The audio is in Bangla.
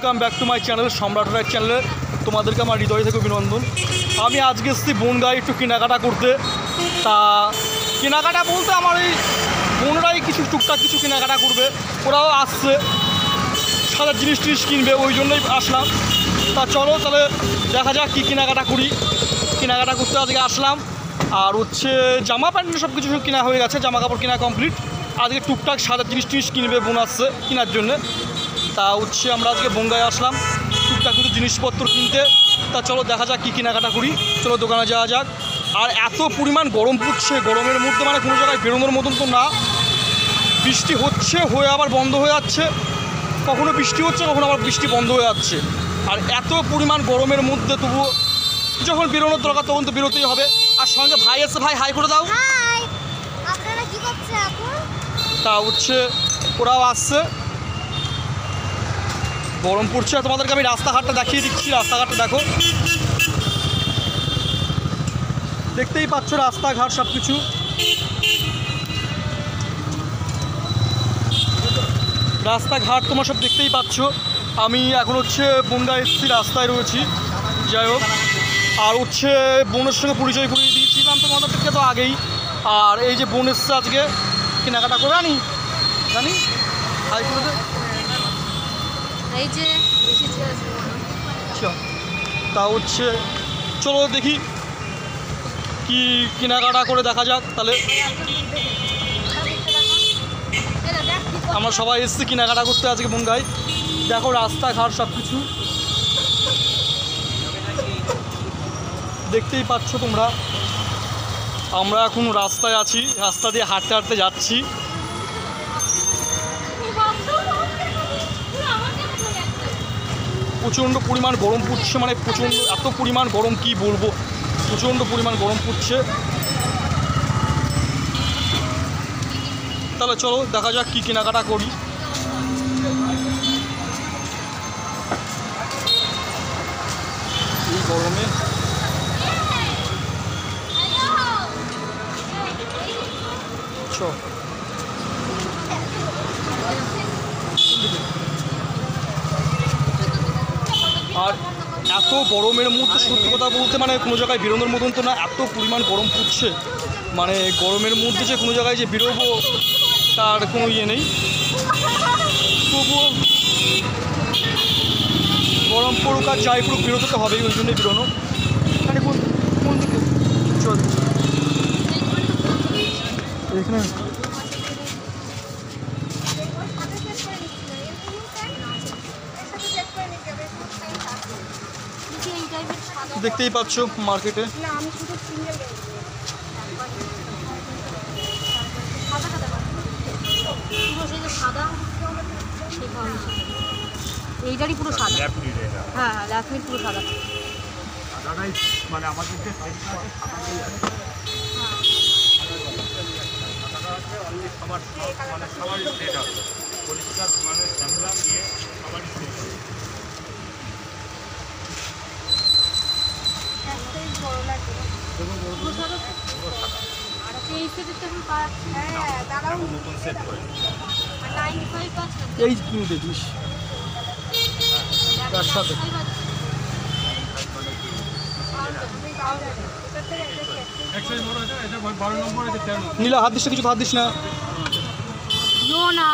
Welcome back to my channel সম্রাট রায় চ্যানেলে তোমাদেরকে আমার হৃদয় থেকে অভিনন্দন। আমি আজকে এসেছি বনগাঁয়ে একটু কেনাকাটা করতে। তা কেনাকাটা বলতে আমার এই বোনরাই কিছু টুকটাক কিছু কেনাকাটা করবে, ওরাও আসছে সাদার জিনিস টিনিস কিনবে, ওই জন্যই আসলাম। তা চলো তাহলে দেখা যাক কী কেনাকাটা করি। কেনাকাটা করতে আজকে আসলাম। আর হচ্ছে জামা প্যান্ট সব কিছু কেনা হয়ে গেছে, জামা কাপড় কেনা কমপ্লিট। আজকে টুকটাক সাদার জিনিস টিনিস কিনবে, বোন আসছে কেনার জন্যে। তা হচ্ছে আমরা আজকে বনগাঁয়ে আসলাম টুকটাক কিছু জিনিসপত্র কিনতে। তা চলো দেখা যাক কী কেনাকাটা করি, চলো দোকানে যাওয়া যাক। আর এত পরিমাণ গরম পড়ছে, গরমের মধ্যে মানে কোনো জায়গায় বেরোনোর মতন তো না। বৃষ্টি হচ্ছে, হয়ে আবার বন্ধ হয়ে যাচ্ছে, কখনো বৃষ্টি হচ্ছে কখনো আবার বৃষ্টি বন্ধ হয়ে যাচ্ছে। আর এত পরিমাণ গরমের মধ্যে তবুও যখন বেরোনোর দরকার তখন তো বেরোতেই হবে। আর সঙ্গে ভাই এসে, ভাই হাই করে দাও। তা হচ্ছে ওরাও আসছে, গরম পড়ছে। তোমাদেরকে আমি রাস্তাঘাটটা দেখিয়ে দিচ্ছি, রাস্তাঘাটটা দেখো, দেখতেই পাচ্ছ রাস্তাঘাট সব কিছু। রাস্তাঘাট তোমার সব দেখতেই পাচ্ছ। আমি এখন হচ্ছে বনগাঁ এসেছি, রাস্তায় রয়েছি। যাই হোক, আর হচ্ছে বোনের সঙ্গে পরিচয় করিয়ে দিয়েছিলাম তোমাদেরকে তো আগেই। আর এই যে বোন এসছে আজকে কেনাকাটা করে, জানি হাই করে দে। এই যে তা হচ্ছে চলো দেখি কি কেনাকাটা করে দেখা যাক। তাহলে আমরা সবাই এসেছি কেনাকাটা করতে আজকে বনগাঁয়। দেখো রাস্তাঘাট সব কিছু দেখতেই পাচ্ছ তোমরা। আমরা এখন রাস্তায় আছি, রাস্তা দিয়ে হাঁটতে হাঁটতে যাচ্ছি। প্রচণ্ড পরিমাণ গরম পড়ছে, মানে প্রচণ্ড, এত পরিমাণ গরম কি বলবো, প্রচণ্ড পরিমাণ গরম পড়ছে। তাহলে চলো দেখা যাক কী কেনাকাটা করি। এই গরমে আর এত গরমের মধ্যে সত্যি কথা বলতে মানে কোনো জায়গায় বেরোনোর মতন তো না, এত পরিমাণ গরম পড়ছে। মানে গরমের মধ্যে যে কোনো জায়গায় যে বেরোবো তার কোনো ইয়ে নেই। তবুও গরম পড়ুক আর যাই পড়ুক বেরোতে তো হবেই, ওই জন্যই বেরোনো। মানে কোন দিকে চল এখানে দেখতেই পাচ্ছ মার্কেটে এইটারই পুরো সাদা। হ্যাঁ ল্যাকমির পুরো সাদা। মানে আমাদের যে সবারই সেট হবে পরিষ্কার, মানে ক্যামেরা দিয়ে সবারই সেট হবে। এই কিনে দেখিস তার সাথে নীলা হাত দিস না, কিছু হাত দিস না। না